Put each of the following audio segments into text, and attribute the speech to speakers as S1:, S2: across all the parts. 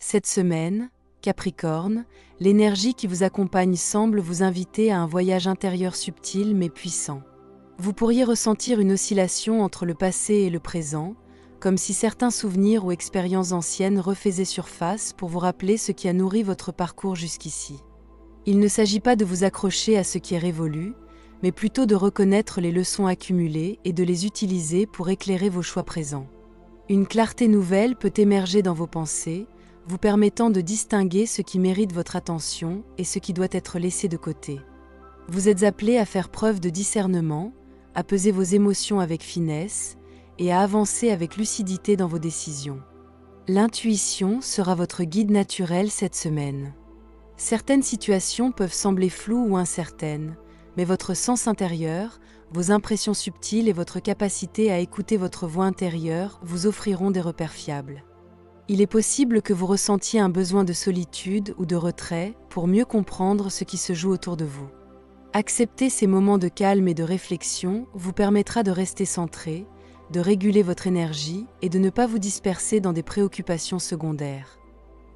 S1: Cette semaine, Capricorne, l'énergie qui vous accompagne semble vous inviter à un voyage intérieur subtil mais puissant. Vous pourriez ressentir une oscillation entre le passé et le présent, comme si certains souvenirs ou expériences anciennes refaisaient surface pour vous rappeler ce qui a nourri votre parcours jusqu'ici. Il ne s'agit pas de vous accrocher à ce qui est révolu, mais plutôt de reconnaître les leçons accumulées et de les utiliser pour éclairer vos choix présents. Une clarté nouvelle peut émerger dans vos pensées, vous permettant de distinguer ce qui mérite votre attention et ce qui doit être laissé de côté. Vous êtes appelé à faire preuve de discernement, à peser vos émotions avec finesse et à avancer avec lucidité dans vos décisions. L'intuition sera votre guide naturel cette semaine. Certaines situations peuvent sembler floues ou incertaines, mais votre sens intérieur, vos impressions subtiles et votre capacité à écouter votre voix intérieure vous offriront des repères fiables. Il est possible que vous ressentiez un besoin de solitude ou de retrait pour mieux comprendre ce qui se joue autour de vous. Accepter ces moments de calme et de réflexion vous permettra de rester centré, de réguler votre énergie et de ne pas vous disperser dans des préoccupations secondaires.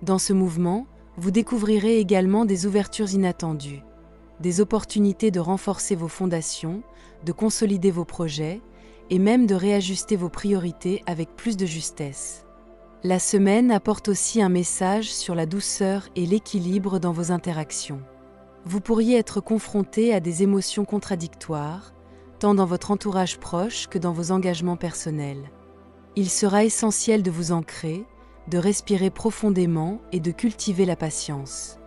S1: Dans ce mouvement, vous découvrirez également des ouvertures inattendues, des opportunités de renforcer vos fondations, de consolider vos projets et même de réajuster vos priorités avec plus de justesse. La semaine apporte aussi un message sur la douceur et l'équilibre dans vos interactions. Vous pourriez être confronté à des émotions contradictoires, tant dans votre entourage proche que dans vos engagements personnels. Il sera essentiel de vous ancrer, de respirer profondément et de cultiver la patience.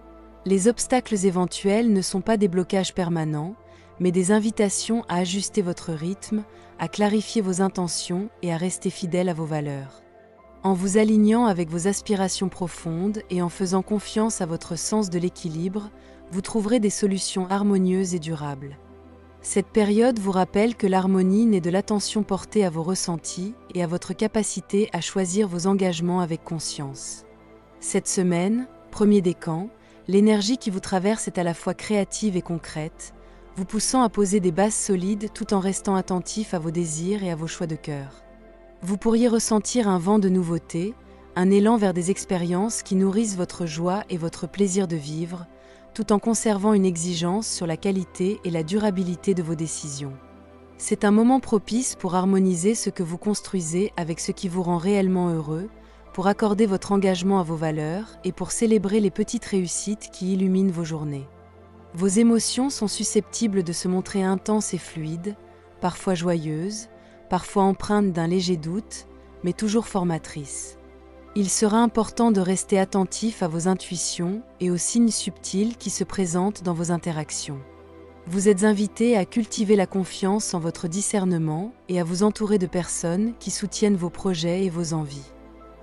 S1: Les obstacles éventuels ne sont pas des blocages permanents, mais des invitations à ajuster votre rythme, à clarifier vos intentions et à rester fidèle à vos valeurs. En vous alignant avec vos aspirations profondes et en faisant confiance à votre sens de l'équilibre, vous trouverez des solutions harmonieuses et durables. Cette période vous rappelle que l'harmonie naît de l'attention portée à vos ressentis et à votre capacité à choisir vos engagements avec conscience. Cette semaine, premier décan, l'énergie qui vous traverse est à la fois créative et concrète, vous poussant à poser des bases solides tout en restant attentif à vos désirs et à vos choix de cœur. Vous pourriez ressentir un vent de nouveauté, un élan vers des expériences qui nourrissent votre joie et votre plaisir de vivre, tout en conservant une exigence sur la qualité et la durabilité de vos décisions. C'est un moment propice pour harmoniser ce que vous construisez avec ce qui vous rend réellement heureux, pour accorder votre engagement à vos valeurs et pour célébrer les petites réussites qui illuminent vos journées. Vos émotions sont susceptibles de se montrer intenses et fluides, parfois joyeuses, parfois empreintes d'un léger doute, mais toujours formatrices. Il sera important de rester attentif à vos intuitions et aux signes subtils qui se présentent dans vos interactions. Vous êtes invité à cultiver la confiance en votre discernement et à vous entourer de personnes qui soutiennent vos projets et vos envies.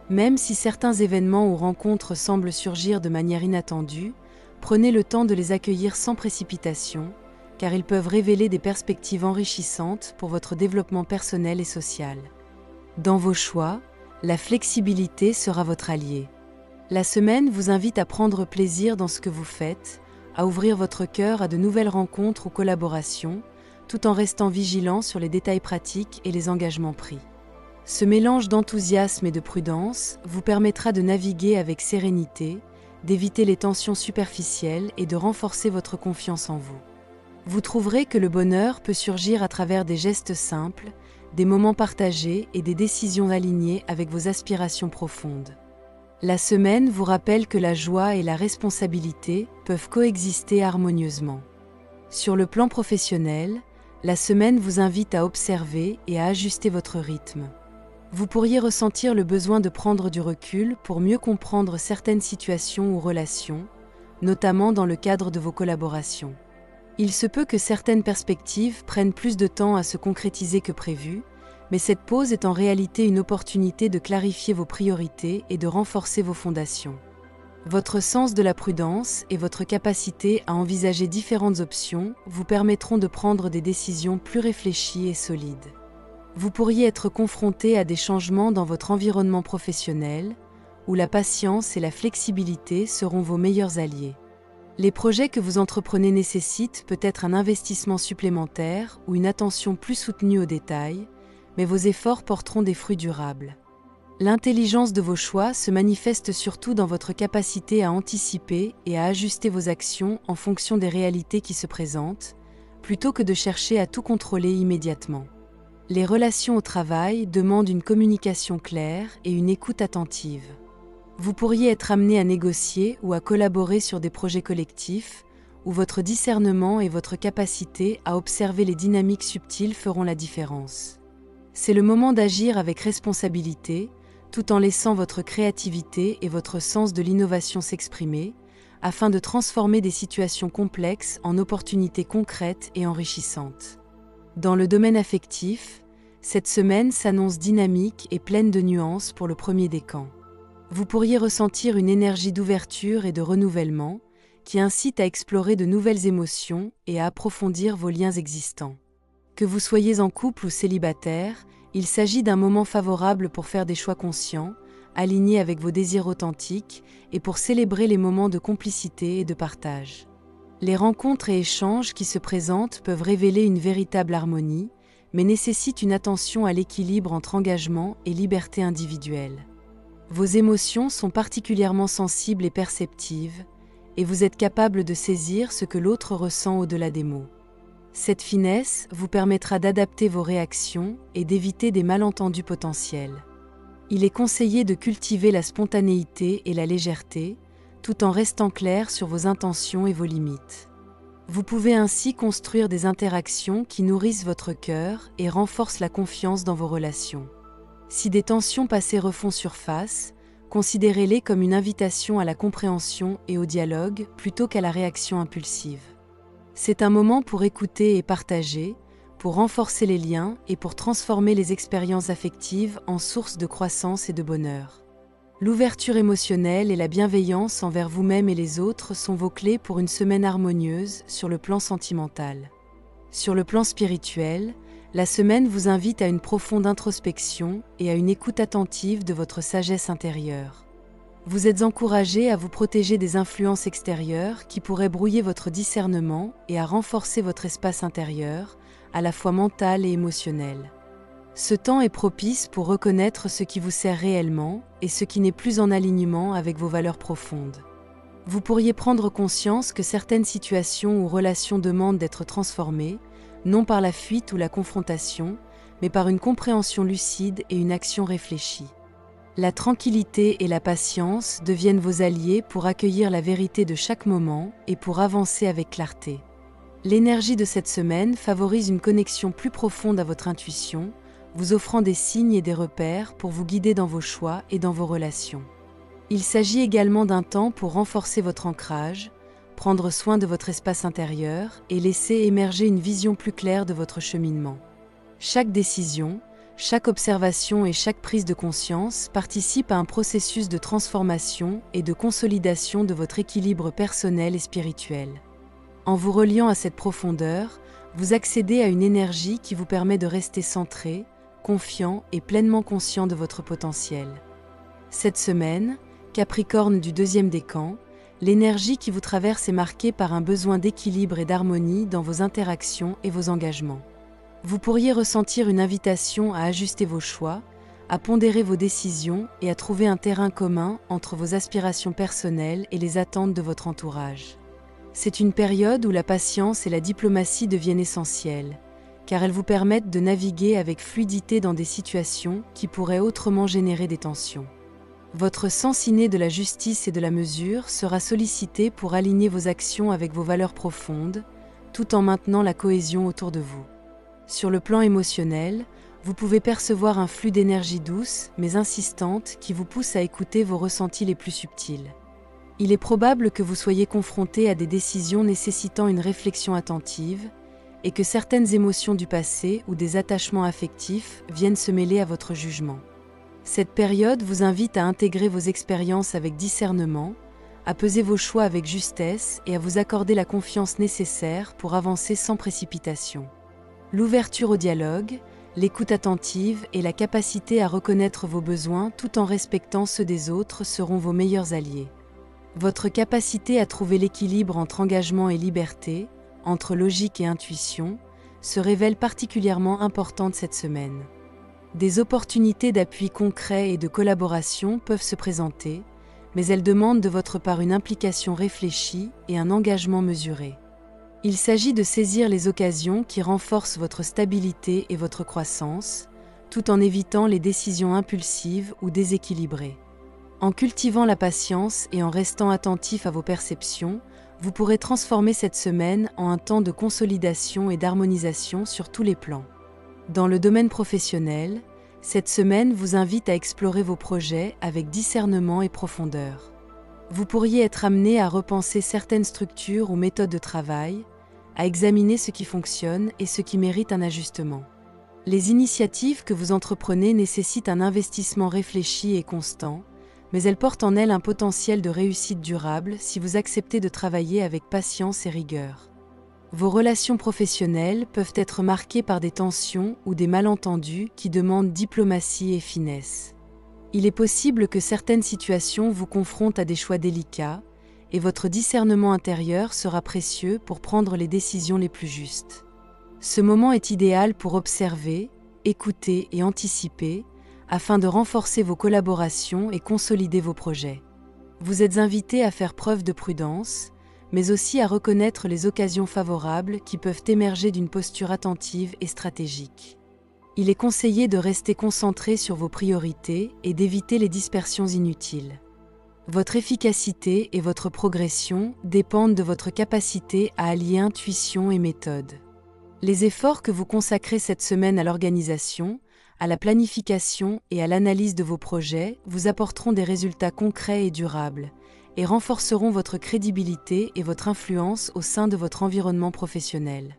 S1: Même si certains événements ou rencontres semblent surgir de manière inattendue, prenez le temps de les accueillir sans précipitation, car ils peuvent révéler des perspectives enrichissantes pour votre développement personnel et social. Dans vos choix, la flexibilité sera votre allié. La semaine vous invite à prendre plaisir dans ce que vous faites, à ouvrir votre cœur à de nouvelles rencontres ou collaborations, tout en restant vigilant sur les détails pratiques et les engagements pris. Ce mélange d'enthousiasme et de prudence vous permettra de naviguer avec sérénité, d'éviter les tensions superficielles et de renforcer votre confiance en vous. Vous trouverez que le bonheur peut surgir à travers des gestes simples, des moments partagés et des décisions alignées avec vos aspirations profondes. La semaine vous rappelle que la joie et la responsabilité peuvent coexister harmonieusement. Sur le plan professionnel, la semaine vous invite à observer et à ajuster votre rythme. Vous pourriez ressentir le besoin de prendre du recul pour mieux comprendre certaines situations ou relations, notamment dans le cadre de vos collaborations. Il se peut que certaines perspectives prennent plus de temps à se concrétiser que prévu, mais cette pause est en réalité une opportunité de clarifier vos priorités et de renforcer vos fondations. Votre sens de la prudence et votre capacité à envisager différentes options vous permettront de prendre des décisions plus réfléchies et solides. Vous pourriez être confronté à des changements dans votre environnement professionnel, où la patience et la flexibilité seront vos meilleurs alliés. Les projets que vous entreprenez nécessitent peut-être un investissement supplémentaire ou une attention plus soutenue aux détails, mais vos efforts porteront des fruits durables. L'intelligence de vos choix se manifeste surtout dans votre capacité à anticiper et à ajuster vos actions en fonction des réalités qui se présentent, plutôt que de chercher à tout contrôler immédiatement. Les relations au travail demandent une communication claire et une écoute attentive. Vous pourriez être amené à négocier ou à collaborer sur des projets collectifs, où votre discernement et votre capacité à observer les dynamiques subtiles feront la différence. C'est le moment d'agir avec responsabilité, tout en laissant votre créativité et votre sens de l'innovation s'exprimer, afin de transformer des situations complexes en opportunités concrètes et enrichissantes. Dans le domaine affectif, cette semaine s'annonce dynamique et pleine de nuances pour le premier décan. Vous pourriez ressentir une énergie d'ouverture et de renouvellement qui incite à explorer de nouvelles émotions et à approfondir vos liens existants. Que vous soyez en couple ou célibataire, il s'agit d'un moment favorable pour faire des choix conscients, alignés avec vos désirs authentiques et pour célébrer les moments de complicité et de partage. Les rencontres et échanges qui se présentent peuvent révéler une véritable harmonie, mais nécessitent une attention à l'équilibre entre engagement et liberté individuelle. Vos émotions sont particulièrement sensibles et perceptives, et vous êtes capable de saisir ce que l'autre ressent au-delà des mots. Cette finesse vous permettra d'adapter vos réactions et d'éviter des malentendus potentiels. Il est conseillé de cultiver la spontanéité et la légèreté, tout en restant clair sur vos intentions et vos limites. Vous pouvez ainsi construire des interactions qui nourrissent votre cœur et renforcent la confiance dans vos relations. Si des tensions passées refont surface, considérez-les comme une invitation à la compréhension et au dialogue plutôt qu'à la réaction impulsive. C'est un moment pour écouter et partager, pour renforcer les liens et pour transformer les expériences affectives en source de croissance et de bonheur. L'ouverture émotionnelle et la bienveillance envers vous-même et les autres sont vos clés pour une semaine harmonieuse sur le plan sentimental. Sur le plan spirituel, la semaine vous invite à une profonde introspection et à une écoute attentive de votre sagesse intérieure. Vous êtes encouragé à vous protéger des influences extérieures qui pourraient brouiller votre discernement et à renforcer votre espace intérieur, à la fois mental et émotionnel. Ce temps est propice pour reconnaître ce qui vous sert réellement et ce qui n'est plus en alignement avec vos valeurs profondes. Vous pourriez prendre conscience que certaines situations ou relations demandent d'être transformées, non par la fuite ou la confrontation, mais par une compréhension lucide et une action réfléchie. La tranquillité et la patience deviennent vos alliés pour accueillir la vérité de chaque moment et pour avancer avec clarté. L'énergie de cette semaine favorise une connexion plus profonde à votre intuition, vous offrant des signes et des repères pour vous guider dans vos choix et dans vos relations. Il s'agit également d'un temps pour renforcer votre ancrage, prendre soin de votre espace intérieur et laisser émerger une vision plus claire de votre cheminement. Chaque décision, chaque observation et chaque prise de conscience participent à un processus de transformation et de consolidation de votre équilibre personnel et spirituel. En vous reliant à cette profondeur, vous accédez à une énergie qui vous permet de rester centré, confiant et pleinement conscient de votre potentiel. Cette semaine, Capricorne du deuxième décan, l'énergie qui vous traverse est marquée par un besoin d'équilibre et d'harmonie dans vos interactions et vos engagements. Vous pourriez ressentir une invitation à ajuster vos choix, à pondérer vos décisions et à trouver un terrain commun entre vos aspirations personnelles et les attentes de votre entourage. C'est une période où la patience et la diplomatie deviennent essentielles, car elles vous permettent de naviguer avec fluidité dans des situations qui pourraient autrement générer des tensions. Votre sens inné de la justice et de la mesure sera sollicité pour aligner vos actions avec vos valeurs profondes, tout en maintenant la cohésion autour de vous. Sur le plan émotionnel, vous pouvez percevoir un flux d'énergie douce mais insistante qui vous pousse à écouter vos ressentis les plus subtils. Il est probable que vous soyez confronté à des décisions nécessitant une réflexion attentive et que certaines émotions du passé ou des attachements affectifs viennent se mêler à votre jugement. Cette période vous invite à intégrer vos expériences avec discernement, à peser vos choix avec justesse et à vous accorder la confiance nécessaire pour avancer sans précipitation. L'ouverture au dialogue, l'écoute attentive et la capacité à reconnaître vos besoins tout en respectant ceux des autres seront vos meilleurs alliés. Votre capacité à trouver l'équilibre entre engagement et liberté, entre logique et intuition, se révèle particulièrement importante cette semaine. Des opportunités d'appui concret et de collaboration peuvent se présenter, mais elles demandent de votre part une implication réfléchie et un engagement mesuré. Il s'agit de saisir les occasions qui renforcent votre stabilité et votre croissance, tout en évitant les décisions impulsives ou déséquilibrées. En cultivant la patience et en restant attentif à vos perceptions, vous pourrez transformer cette semaine en un temps de consolidation et d'harmonisation sur tous les plans. Dans le domaine professionnel, cette semaine vous invite à explorer vos projets avec discernement et profondeur. Vous pourriez être amené à repenser certaines structures ou méthodes de travail, à examiner ce qui fonctionne et ce qui mérite un ajustement. Les initiatives que vous entreprenez nécessitent un investissement réfléchi et constant, mais elles portent en elles un potentiel de réussite durable si vous acceptez de travailler avec patience et rigueur. Vos relations professionnelles peuvent être marquées par des tensions ou des malentendus qui demandent diplomatie et finesse. Il est possible que certaines situations vous confrontent à des choix délicats, et votre discernement intérieur sera précieux pour prendre les décisions les plus justes. Ce moment est idéal pour observer, écouter et anticiper, afin de renforcer vos collaborations et consolider vos projets. Vous êtes invité à faire preuve de prudence, mais aussi à reconnaître les occasions favorables qui peuvent émerger d'une posture attentive et stratégique. Il est conseillé de rester concentré sur vos priorités et d'éviter les dispersions inutiles. Votre efficacité et votre progression dépendent de votre capacité à allier intuition et méthode. Les efforts que vous consacrez cette semaine à l'organisation, à la planification et à l'analyse de vos projets vous apporteront des résultats concrets et durables, et renforceront votre crédibilité et votre influence au sein de votre environnement professionnel.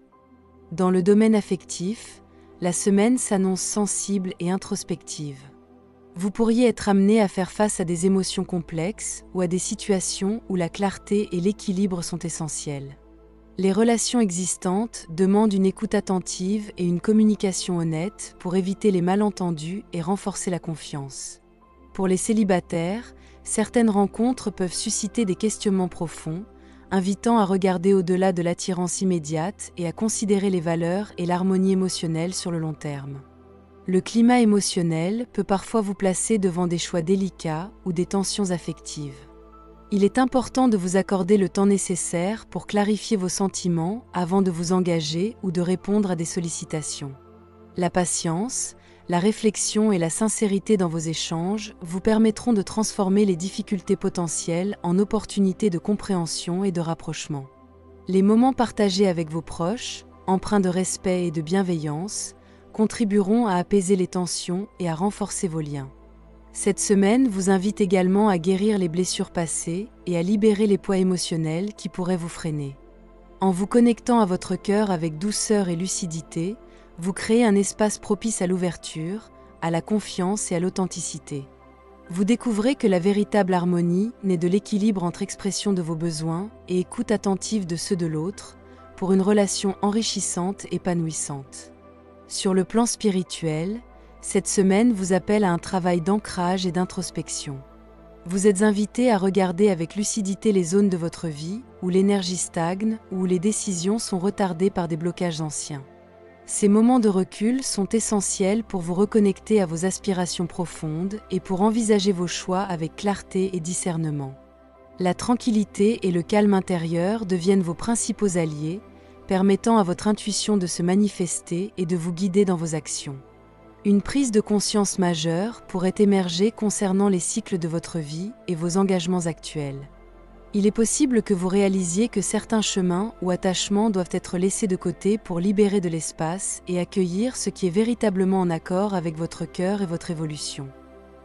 S1: Dans le domaine affectif, la semaine s'annonce sensible et introspective. Vous pourriez être amené à faire face à des émotions complexes ou à des situations où la clarté et l'équilibre sont essentiels. Les relations existantes demandent une écoute attentive et une communication honnête pour éviter les malentendus et renforcer la confiance. Pour les célibataires, certaines rencontres peuvent susciter des questionnements profonds, invitant à regarder au-delà de l'attirance immédiate et à considérer les valeurs et l'harmonie émotionnelle sur le long terme. Le climat émotionnel peut parfois vous placer devant des choix délicats ou des tensions affectives. Il est important de vous accorder le temps nécessaire pour clarifier vos sentiments avant de vous engager ou de répondre à des sollicitations. La patience, la réflexion et la sincérité dans vos échanges vous permettront de transformer les difficultés potentielles en opportunités de compréhension et de rapprochement. Les moments partagés avec vos proches, empreints de respect et de bienveillance, contribueront à apaiser les tensions et à renforcer vos liens. Cette semaine vous invite également à guérir les blessures passées et à libérer les poids émotionnels qui pourraient vous freiner. En vous connectant à votre cœur avec douceur et lucidité, vous créez un espace propice à l'ouverture, à la confiance et à l'authenticité. Vous découvrez que la véritable harmonie naît de l'équilibre entre expression de vos besoins et écoute attentive de ceux de l'autre, pour une relation enrichissante et épanouissante. Sur le plan spirituel, cette semaine vous appelle à un travail d'ancrage et d'introspection. Vous êtes invité à regarder avec lucidité les zones de votre vie où l'énergie stagne ou où les décisions sont retardées par des blocages anciens. Ces moments de recul sont essentiels pour vous reconnecter à vos aspirations profondes et pour envisager vos choix avec clarté et discernement. La tranquillité et le calme intérieur deviennent vos principaux alliés, permettant à votre intuition de se manifester et de vous guider dans vos actions. Une prise de conscience majeure pourrait émerger concernant les cycles de votre vie et vos engagements actuels. Il est possible que vous réalisiez que certains chemins ou attachements doivent être laissés de côté pour libérer de l'espace et accueillir ce qui est véritablement en accord avec votre cœur et votre évolution.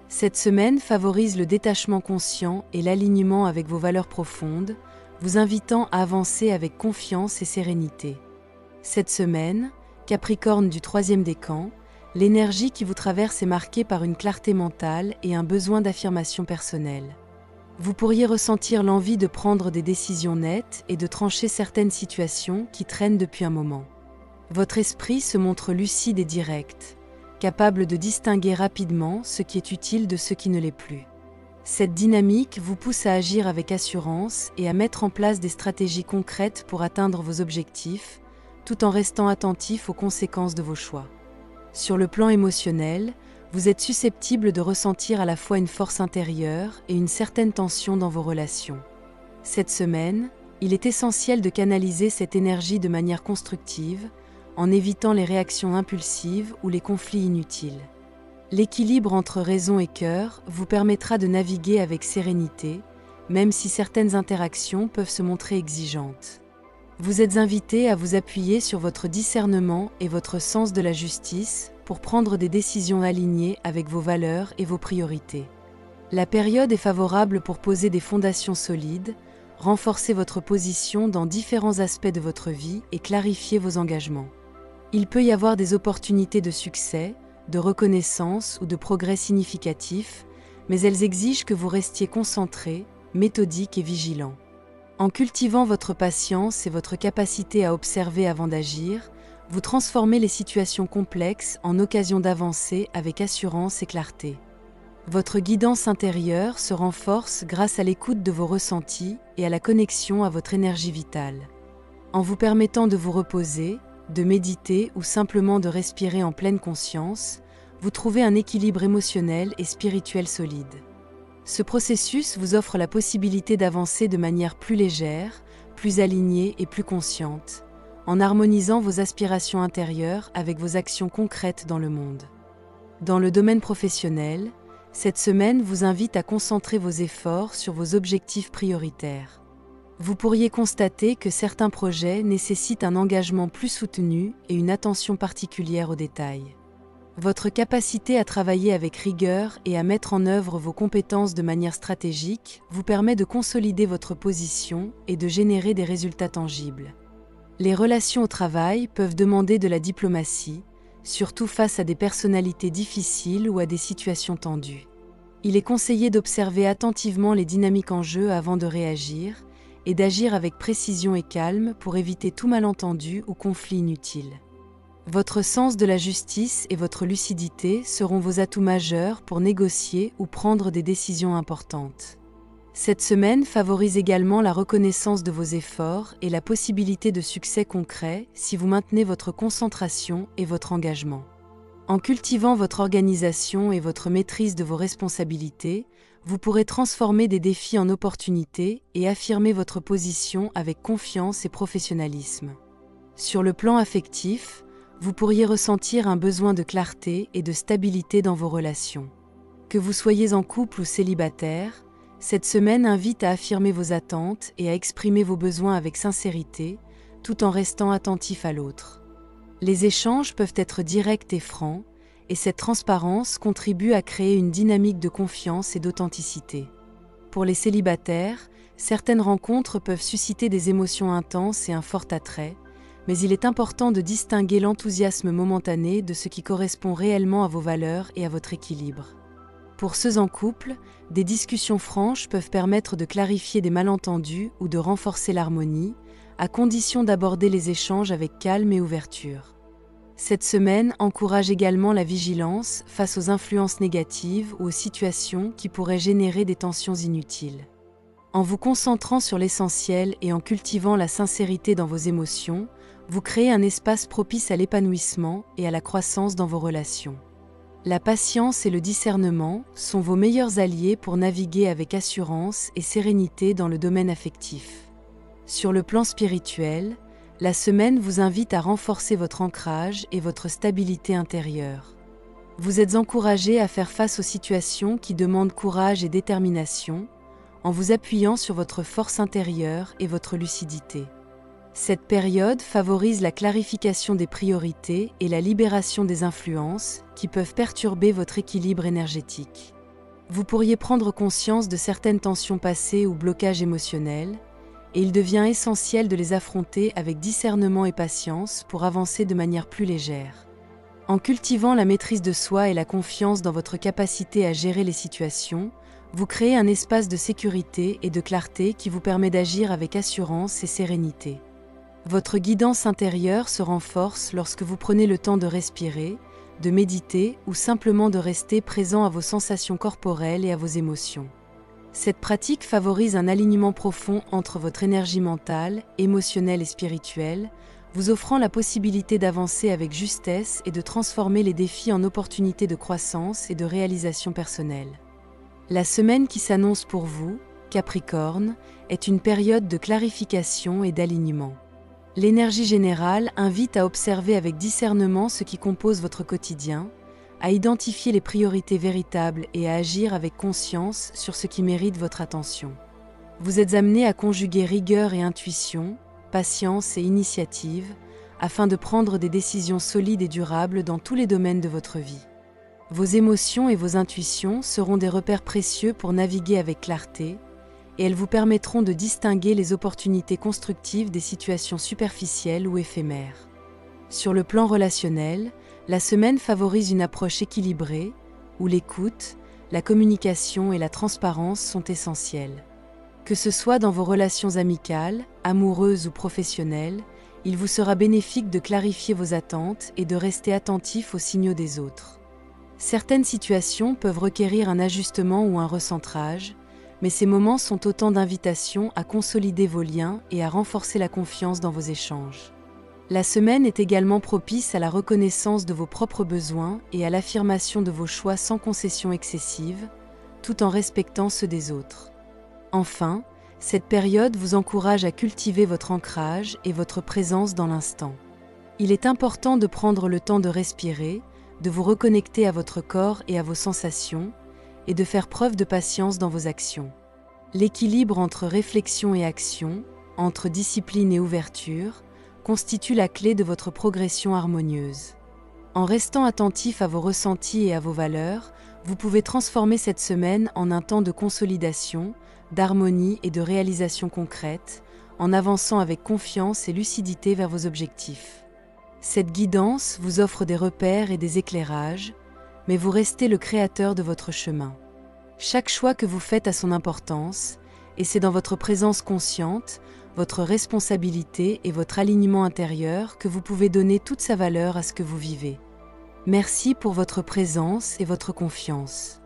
S1: Cette semaine favorise le détachement conscient et l'alignement avec vos valeurs profondes, vous invitant à avancer avec confiance et sérénité. Cette semaine, Capricorne du 3e décan, l'énergie qui vous traverse est marquée par une clarté mentale et un besoin d'affirmation personnelle. Vous pourriez ressentir l'envie de prendre des décisions nettes et de trancher certaines situations qui traînent depuis un moment. Votre esprit se montre lucide et direct, capable de distinguer rapidement ce qui est utile de ce qui ne l'est plus. Cette dynamique vous pousse à agir avec assurance et à mettre en place des stratégies concrètes pour atteindre vos objectifs, tout en restant attentif aux conséquences de vos choix. Sur le plan émotionnel, vous êtes susceptible de ressentir à la fois une force intérieure et une certaine tension dans vos relations. Cette semaine, il est essentiel de canaliser cette énergie de manière constructive, en évitant les réactions impulsives ou les conflits inutiles. L'équilibre entre raison et cœur vous permettra de naviguer avec sérénité, même si certaines interactions peuvent se montrer exigeantes. Vous êtes invité à vous appuyer sur votre discernement et votre sens de la justice pour prendre des décisions alignées avec vos valeurs et vos priorités. La période est favorable pour poser des fondations solides, renforcer votre position dans différents aspects de votre vie et clarifier vos engagements. Il peut y avoir des opportunités de succès, de reconnaissance ou de progrès significatifs, mais elles exigent que vous restiez concentré, méthodique et vigilant. En cultivant votre patience et votre capacité à observer avant d'agir, vous transformez les situations complexes en occasions d'avancer avec assurance et clarté. Votre guidance intérieure se renforce grâce à l'écoute de vos ressentis et à la connexion à votre énergie vitale. En vous permettant de vous reposer, de méditer ou simplement de respirer en pleine conscience, vous trouvez un équilibre émotionnel et spirituel solide. Ce processus vous offre la possibilité d'avancer de manière plus légère, plus alignée et plus consciente, en harmonisant vos aspirations intérieures avec vos actions concrètes dans le monde. Dans le domaine professionnel, cette semaine vous invite à concentrer vos efforts sur vos objectifs prioritaires. Vous pourriez constater que certains projets nécessitent un engagement plus soutenu et une attention particulière aux détails. Votre capacité à travailler avec rigueur et à mettre en œuvre vos compétences de manière stratégique vous permet de consolider votre position et de générer des résultats tangibles. Les relations au travail peuvent demander de la diplomatie, surtout face à des personnalités difficiles ou à des situations tendues. Il est conseillé d'observer attentivement les dynamiques en jeu avant de réagir et d'agir avec précision et calme pour éviter tout malentendu ou conflit inutile. Votre sens de la justice et votre lucidité seront vos atouts majeurs pour négocier ou prendre des décisions importantes. Cette semaine favorise également la reconnaissance de vos efforts et la possibilité de succès concret si vous maintenez votre concentration et votre engagement. En cultivant votre organisation et votre maîtrise de vos responsabilités, vous pourrez transformer des défis en opportunités et affirmer votre position avec confiance et professionnalisme. Sur le plan affectif, vous pourriez ressentir un besoin de clarté et de stabilité dans vos relations. Que vous soyez en couple ou célibataire, cette semaine invite à affirmer vos attentes et à exprimer vos besoins avec sincérité, tout en restant attentif à l'autre. Les échanges peuvent être directs et francs, et cette transparence contribue à créer une dynamique de confiance et d'authenticité. Pour les célibataires, certaines rencontres peuvent susciter des émotions intenses et un fort attrait, mais il est important de distinguer l'enthousiasme momentané de ce qui correspond réellement à vos valeurs et à votre équilibre. Pour ceux en couple, des discussions franches peuvent permettre de clarifier des malentendus ou de renforcer l'harmonie, à condition d'aborder les échanges avec calme et ouverture. Cette semaine encourage également la vigilance face aux influences négatives ou aux situations qui pourraient générer des tensions inutiles. En vous concentrant sur l'essentiel et en cultivant la sincérité dans vos émotions, vous créez un espace propice à l'épanouissement et à la croissance dans vos relations. La patience et le discernement sont vos meilleurs alliés pour naviguer avec assurance et sérénité dans le domaine affectif. Sur le plan spirituel, la semaine vous invite à renforcer votre ancrage et votre stabilité intérieure. Vous êtes encouragé à faire face aux situations qui demandent courage et détermination, en vous appuyant sur votre force intérieure et votre lucidité. Cette période favorise la clarification des priorités et la libération des influences qui peuvent perturber votre équilibre énergétique. Vous pourriez prendre conscience de certaines tensions passées ou blocages émotionnels, et il devient essentiel de les affronter avec discernement et patience pour avancer de manière plus légère. En cultivant la maîtrise de soi et la confiance dans votre capacité à gérer les situations, vous créez un espace de sécurité et de clarté qui vous permet d'agir avec assurance et sérénité. Votre guidance intérieure se renforce lorsque vous prenez le temps de respirer, de méditer ou simplement de rester présent à vos sensations corporelles et à vos émotions. Cette pratique favorise un alignement profond entre votre énergie mentale, émotionnelle et spirituelle, vous offrant la possibilité d'avancer avec justesse et de transformer les défis en opportunités de croissance et de réalisation personnelle. La semaine qui s'annonce pour vous, Capricorne, est une période de clarification et d'alignement. L'énergie générale invite à observer avec discernement ce qui compose votre quotidien, à identifier les priorités véritables et à agir avec conscience sur ce qui mérite votre attention. Vous êtes amené à conjuguer rigueur et intuition, patience et initiative, afin de prendre des décisions solides et durables dans tous les domaines de votre vie. Vos émotions et vos intuitions seront des repères précieux pour naviguer avec clarté, et elles vous permettront de distinguer les opportunités constructives des situations superficielles ou éphémères. Sur le plan relationnel, la semaine favorise une approche équilibrée, où l'écoute, la communication et la transparence sont essentielles. Que ce soit dans vos relations amicales, amoureuses ou professionnelles, il vous sera bénéfique de clarifier vos attentes et de rester attentif aux signaux des autres. Certaines situations peuvent requérir un ajustement ou un recentrage, mais ces moments sont autant d'invitations à consolider vos liens et à renforcer la confiance dans vos échanges. La semaine est également propice à la reconnaissance de vos propres besoins et à l'affirmation de vos choix sans concession excessive, tout en respectant ceux des autres. Enfin, cette période vous encourage à cultiver votre ancrage et votre présence dans l'instant. Il est important de prendre le temps de respirer, de vous reconnecter à votre corps et à vos sensations, et de faire preuve de patience dans vos actions. L'équilibre entre réflexion et action, entre discipline et ouverture, constitue la clé de votre progression harmonieuse. En restant attentif à vos ressentis et à vos valeurs, vous pouvez transformer cette semaine en un temps de consolidation, d'harmonie et de réalisation concrète, en avançant avec confiance et lucidité vers vos objectifs. Cette guidance vous offre des repères et des éclairages, mais vous restez le créateur de votre chemin. Chaque choix que vous faites a son importance, et c'est dans votre présence consciente, votre responsabilité et votre alignement intérieur que vous pouvez donner toute sa valeur à ce que vous vivez. Merci pour votre présence et votre confiance.